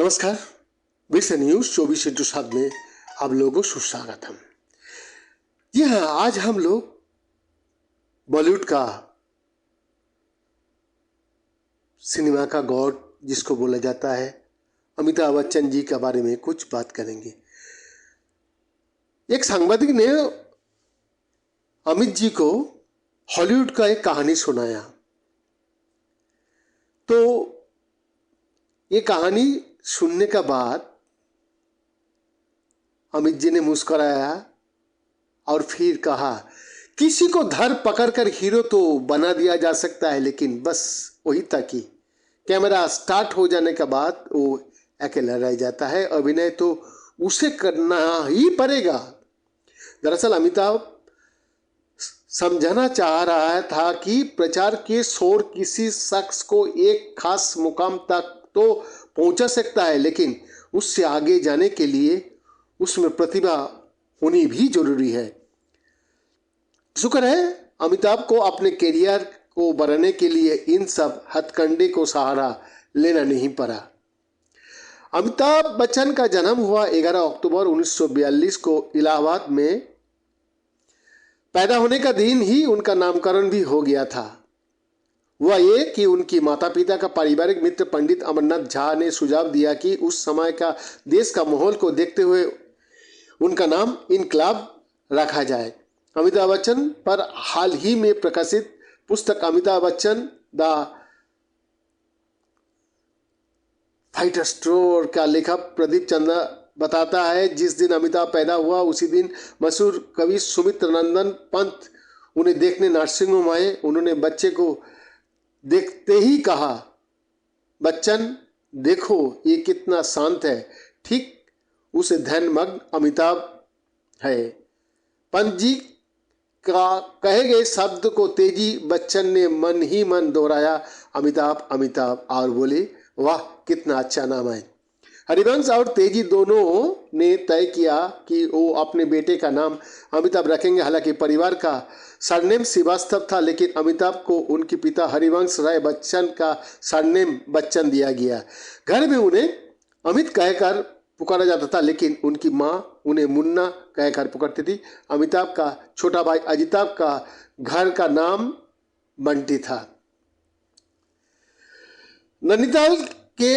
नमस्कार। विश्व न्यूज 24/7 में आप लोगों को सुस्वागतम। जी हाँ, आज हम लोग बॉलीवुड का सिनेमा का गॉड जिसको बोला जाता है अमिताभ बच्चन जी के बारे में कुछ बात करेंगे। एक सांबादिक ने अमित जी को हॉलीवुड का एक कहानी सुनाया, तो ये कहानी सुनने के बाद अमित जी ने मुस्कुराया और फिर कहा, किसी को धर पकड़कर हीरो तो बना दिया जा सकता है, लेकिन बस वही तक ही। कैमरा स्टार्ट हो जाने के बाद वो अकेला रह जाता है। अभिनय तो उसे करना ही पड़ेगा। दरअसल अमिताभ समझाना चाह रहा था कि प्रचार के शोर किसी शख्स को एक खास मुकाम तक तो पहुंचा सकता है, लेकिन उससे आगे जाने के लिए उसमें प्रतिभा होनी भी जरूरी है। शुक्र है अमिताभ को अपने करियर को बढ़ाने के लिए इन सब हथकंडे को सहारा लेना नहीं पड़ा। अमिताभ बच्चन का जन्म हुआ 11 अक्टूबर 1942 को इलाहाबाद में। पैदा होने का दिन ही उनका नामकरण भी हो गया था। हुआ ये कि उनकी माता पिता का पारिवारिक मित्र पंडित अमरनाथ झा ने सुझाव दिया कि उस समय का देश का माहौल को देखते हुए उनका नाम इनकलाब रखा जाए। अमिताभ बच्चन पर हाल ही में प्रकाशित पुस्तक Amitabh Bachchan the fighter store का लेखक प्रदीप चंद्र बताता है, जिस दिन अमिताभ पैदा हुआ उसी दिन मशहूर कवि सुमित्र नंदन पंत उन्हें देखने नर्सिंग होम आए। उन्होंने बच्चे को देखते ही कहा, बच्चन देखो ये कितना शांत है। ठीक उसे ध्यानमग्न अमिताभ है। पंत जी का कहे गए शब्द को तेजी बच्चन ने मन ही मन दोहराया, अमिताभ अमिताभ, और बोले, वाह कितना अच्छा नाम है। हरिवंश और तेजी दोनों ने तय किया कि वो अपने बेटे का नाम अमिताभ रखेंगे। हालांकि परिवार का सरनेम श्रीवास्तव था, लेकिन अमिताभ को उनके पिता हरिवंश राय बच्चन का सरनेम बच्चन दिया गया। घर में उन्हें अमित कहकर पुकारा जाता था, लेकिन उनकी माँ उन्हें मुन्ना कहकर पुकारती थी। अमिताभ का छोटा भाई अजिताभ का घर का नाम बंटी था। नैनीताल के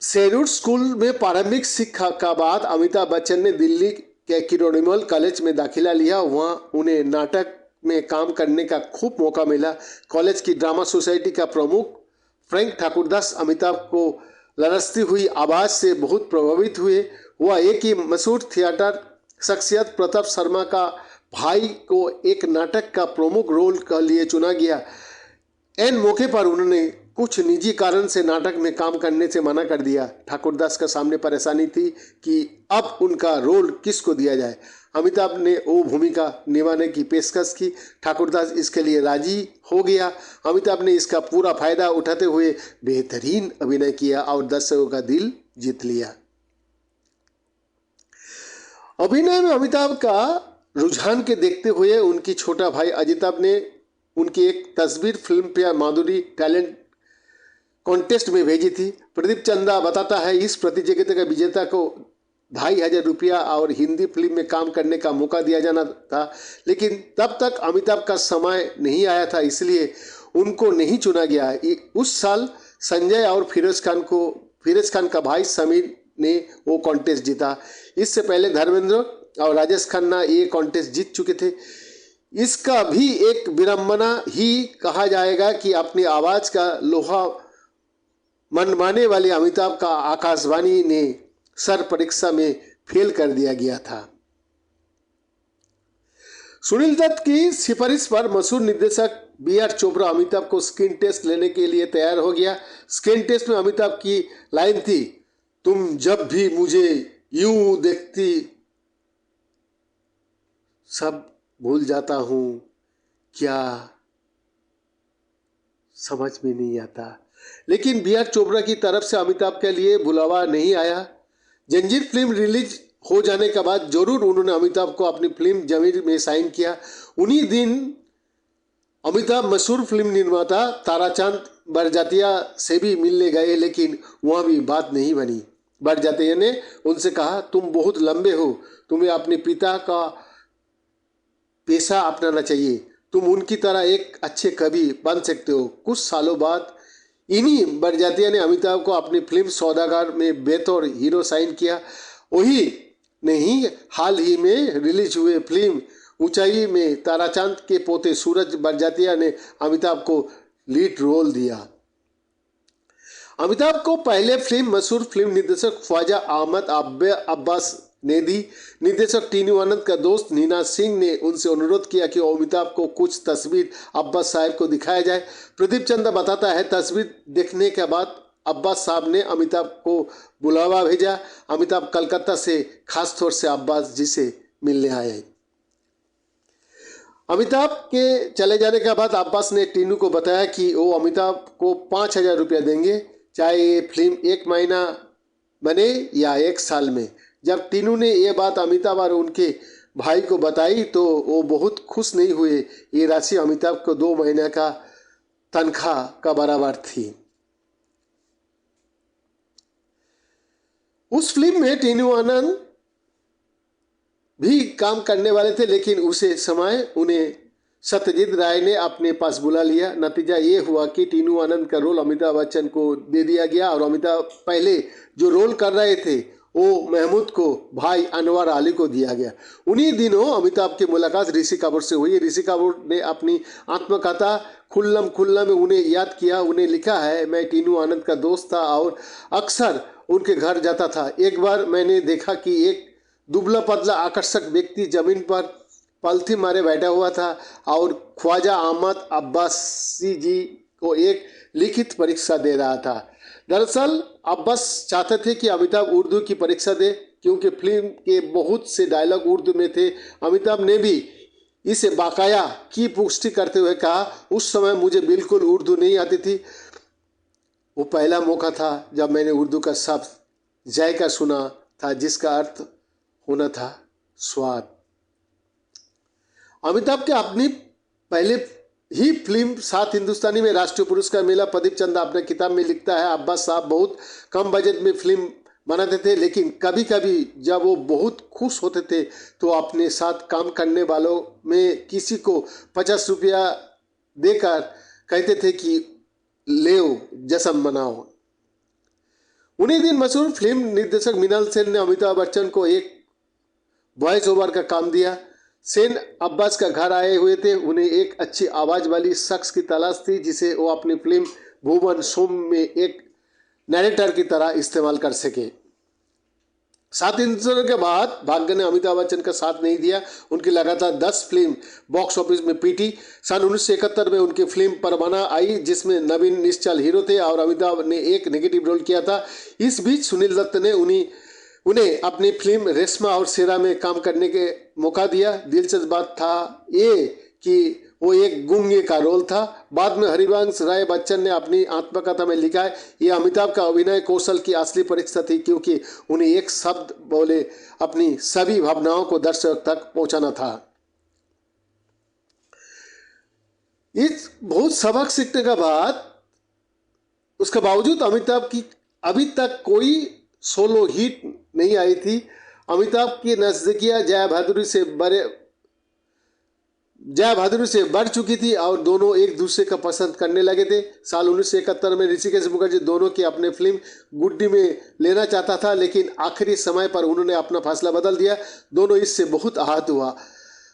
शेरवुड स्कूल में प्रारंभिक शिक्षा का बाद अमिताभ बच्चन ने दिल्ली के किरोड़ीमल कॉलेज में दाखिला लिया। वहां उन्हें नाटक में काम करने का खूब मौका मिला। कॉलेज की ड्रामा सोसाइटी का प्रमुख फ्रैंक ठाकुरदास अमिताभ को लरसती हुई आवाज से बहुत प्रभावित हुए। हुआ एक ही मशहूर थिएटर शख्सियत प्रताप शर्मा का भाई को एक नाटक का प्रमुख रोल के लिए चुना गया। एन मौके पर उन्होंने कुछ निजी कारण से नाटक में काम करने से मना कर दिया। ठाकुरदास का सामने परेशानी थी कि अब उनका रोल किसको दिया जाए। अमिताभ ने वो भूमिका निभाने की पेशकश की। ठाकुरदास इसके लिए राजी हो गया। अमिताभ ने इसका पूरा फायदा उठाते हुए बेहतरीन अभिनय किया और दर्शकों का दिल जीत लिया। अभिनय में अमिताभ का रुझान के देखते हुए उनकी छोटा भाई अजिताभ ने उनकी एक तस्वीर फिल्म फेयर माधुरी टैलेंट कॉन्टेस्ट में भेजी थी। प्रदीप चंदा बताता है, इस प्रतियोगिता के विजेता को 2500 रुपया और हिंदी फिल्म में काम करने का मौका दिया जाना था, लेकिन तब तक अमिताभ का समय नहीं आया था, इसलिए उनको नहीं चुना गया। उस साल संजय और फिरोज खान का भाई समीर ने वो कॉन्टेस्ट जीता। इससे पहले धर्मेंद्र और राजेश खन्ना ये कॉन्टेस्ट जीत चुके थे। इसका भी एक विडंबना ही कहा जाएगा कि अपनी आवाज का लोहा मनमाने वाले अमिताभ का आकाशवाणी ने सर परीक्षा में फेल कर दिया गया था। सुनील दत्त की सिफारिश पर मशहूर निर्देशक बी.आर. चोपड़ा अमिताभ को स्क्रीन टेस्ट लेने के लिए तैयार हो गया। स्क्रीन टेस्ट में अमिताभ की लाइन थी, तुम जब भी मुझे यूं देखती सब भूल जाता हूं, क्या समझ में नहीं आता। लेकिन बी.आर. चोपड़ा की तरफ से अमिताभ के लिए बुलावा नहीं आया। जंजीर फिल्म रिलीज हो जाने के बाद जरूर उन्होंने अमिताभ को अपनी फिल्म जमीर में साइन किया। उन्हीं दिन अमिताभ मशहूर फिल्म निर्माता ताराचंद बड़जात्या से भी मिलने गए, लेकिन वहाँ भी बात नहीं बनी। बड़जात्या ने उनसे कहा, तुम बहुत लंबे हो, तुम्हें अपने पिता का पेशा अपनाना चाहिए, तुम उनकी तरह एक अच्छे कवि बन सकते हो। कुछ सालों बाद इन्हीं बड़जात्या ने अमिताभ को अपनी फिल्म सौदागर में बेतौर हीरो साइन किया। वही नहीं, हाल ही में रिलीज हुए फिल्म ऊंचाई में ताराचंद के पोते सूरज बड़जात्या ने अमिताभ को लीड रोल दिया। अमिताभ को पहले फिल्म मशहूर फिल्म निर्देशक ख्वाजा अहमद अब्बास ने दी। निर्देशक टीनू आनंद का दोस्त नीना सिंह ने उनसे अनुरोध किया कि अमिताभ को कुछ तस्वीर अब्बास साहब को दिखाया जाए। प्रदीप चंदा बताता है, तस्वीर देखने के बाद अब्बास साहब ने अमिताभ को बुलावा भेजा। अमिताभ कलकत्ता से खास तौर से अब्बास जी से मिलने आए। अमिताभ के चले जाने के बाद अब्बास ने टीनू को बताया कि वो अमिताभ को 5,000 रुपया देंगे, चाहे ये फिल्म 1 महीना बने या 1 साल में। जब टीनू ने ये बात अमिताभ और उनके भाई को बताई तो वो बहुत खुश नहीं हुए। ये राशि अमिताभ को 2 महीने का तनख्वाह का बराबर थी। उस फिल्म में टीनू आनंद भी काम करने वाले थे, लेकिन उसे समय उन्हें सत्यजीत राय ने अपने पास बुला लिया। नतीजा ये हुआ कि टीनू आनंद का रोल अमिताभ बच्चन को दे दिया गया और अमिताभ पहले जो रोल कर रहे थे वो महमूद को भाई अनवर अली को दिया गया। उन्हीं दिनों अमिताभ की मुलाकात ऋषि कपूर से हुई। ऋषि कपूर ने अपनी आत्मकथा खुल्लम खुल्ला में उन्हें याद किया। उन्हें लिखा है, मैं टीनू आनंद का दोस्त था और अक्सर उनके घर जाता था। एक बार मैंने देखा कि एक दुबला पतला आकर्षक व्यक्ति जमीन पर पलथी मारे बैठा हुआ था और ख्वाजा अहमद अब्बासी जी को एक लिखित परीक्षा दे रहा था। दरअसल अब्बास चाहते थे कि अमिताभ उर्दू की परीक्षा दे, क्योंकि फिल्म के बहुत से डायलॉग उर्दू में थे। अमिताभ ने भी इसे बाकाया की पुष्टि करते हुए कहा, उस समय मुझे बिल्कुल उर्दू नहीं आती थी। वो पहला मौका था जब मैंने उर्दू का शब्द जायका सुना था, जिसका अर्थ होना था स्वाद। अमिताभ के अपनी पहले ही फिल्म 7 हिंदुस्तानी में राष्ट्रीय पुरस्कार मिला। प्रदीप चंदा अपने किताब में लिखता है, अब्बास साहब बहुत कम बजट में फिल्म बनाते थे, लेकिन कभी कभी जब वो बहुत खुश होते थे तो अपने साथ काम करने वालों में किसी को 50 रुपया देकर कहते थे कि ले जश्न मनाओ। उन्हीं दिन मशहूर फिल्म निर्देशक मृणाल सेन ने अमिताभ बच्चन को एक वॉइस ओवर का काम दिया। सेन अब्बास का घर आए हुए थे। उन्हें एक अच्छी आवाज़ वाली शख्स की तलाश थी जिसे वो अपनी फिल्म भुवन सोम में एक नरेटर की तरह इस्तेमाल कर सके। 7 हिंदुस्तानी के बाद भाग्य ने अमिताभ बच्चन का साथ नहीं दिया। उनकी लगातार 10 फिल्म बॉक्स ऑफिस में पीटी। सन 1971 में उनकी फिल्म परवाना आई, जिसमें नवीन निश्चल हीरो थे और अमिताभ ने एक नेगेटिव रोल किया था। इस बीच सुनील दत्त ने उन्हें अपनी फिल्म रेशमा और शेरा में काम करने के मौका दिया। दिलचस्प बात था ये कि वो एक गूंगे का रोल था। बाद में हरिवंश राय बच्चन ने अपनी आत्मकथा में लिखा है, ये अमिताभ का अभिनय कौशल की असली परीक्षा थी, क्योंकि उन्हें एक शब्द बोले अपनी सभी भावनाओं को दर्शक तक पहुंचाना था। इस बहुत सबक सीखने के बाद उसके बावजूद अमिताभ की अभी तक कोई सोलो हिट नहीं आई थी। अमिताभ की नजदीकियां जया भादुरी से बढ़ चुकी थी और दोनों एक दूसरे का पसंद करने लगे थे। साल 1971 में ऋषिकेश मुखर्जी दोनों की अपने फिल्म गुड्डी में लेना चाहता था, लेकिन आखिरी समय पर उन्होंने अपना फैसला बदल दिया। दोनों इससे बहुत आहत हुआ।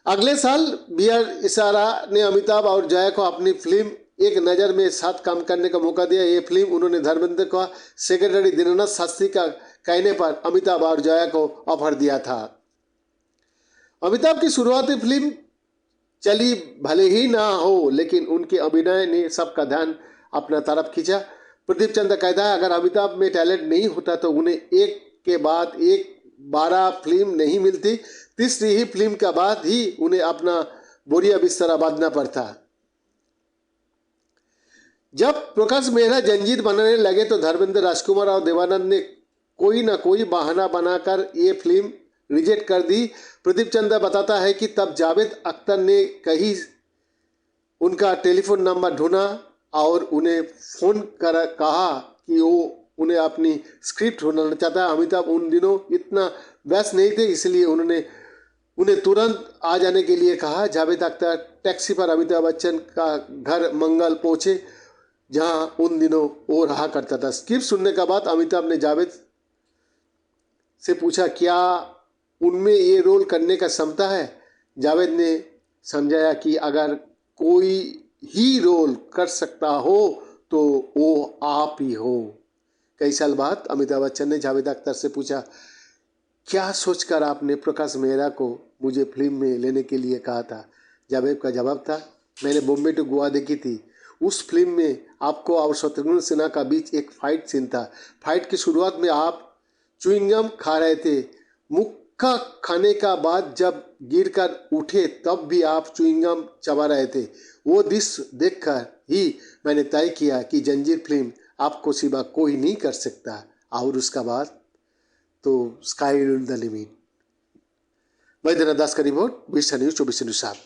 अगले साल बी.आर. इशारा ने अमिताभ और जया को अपनी फिल्म एक नज़र में साथ काम करने का मौका दिया। ये फिल्म उन्होंने धर्मेंद्र का सेक्रेटरी दीनानाथ शास्त्री का कहने पर अमिताभ और जया को ऑफर दिया था। अमिताभ की शुरुआती फिल्म चली भले ही ना हो, लेकिन उनके अभिनय ने सबका ध्यान अपना तरफ खींचा। प्रदीप चंदा कहता है, अगर अमिताभ में टैलेंट नहीं होता तो उन्हें एक के बाद एक 12 फिल्म नहीं मिलती। तीसरी ही फिल्म के बाद ही उन्हें अपना बोरिया बिस्तरा बांधना पड़ता। जब प्रकाश मेहरा जंजीर बनाने लगे तो धर्मेंद्र, राजकुमार और देवानंद ने कोई ना कोई बहाना बनाकर ये फिल्म रिजेक्ट कर दी। प्रदीप चंदा बताता है कि तब जावेद अख्तर ने कही उनका टेलीफोन नंबर ढूंढा और उन्हें फ़ोन कर कहा कि वो उन्हें अपनी स्क्रिप्ट सुनाना चाहता है। अमिताभ उन दिनों इतना व्यस्त नहीं थे, इसलिए उन्होंने उन्हें तुरंत आ जाने के लिए कहा। जावेद अख्तर टैक्सी पर अमिताभ बच्चन का घर मंगल पहुंचे, जहां उन दिनों वो रहा करता था। स्क्रिप्ट सुनने के बाद अमिताभ ने जावेद से पूछा, क्या उनमें ये रोल करने का क्षमता है? जावेद ने समझाया कि अगर कोई ही रोल कर सकता हो तो वो आप ही हो। कई साल बाद अमिताभ बच्चन ने जावेद अख्तर से पूछा, क्या सोचकर आपने प्रकाश मेहरा को मुझे फिल्म में लेने के लिए कहा था? जावेद का जवाब था, मैंने बॉम्बे टू गोवा देखी थी। उस फिल्म में आपको और शत्रुघ्न सिन्हा का बीच एक फाइट सीन था। फाइट की शुरुआत में आप च्युइंगम खा रहे थे। मुक्का खाने का बाद जब गिरकर उठे तब भी आप च्युइंगम चबा रहे थे। वो दृश्य देखकर ही मैंने तय किया कि जंजीर फिल्म आपको सिवा कोई नहीं कर सकता। और उसका बाद तो स्काई द लिमिट। वैद्यनाथ दास का रिपोर्ट, 20 न्यूज़ 24 न्यूज़ 7।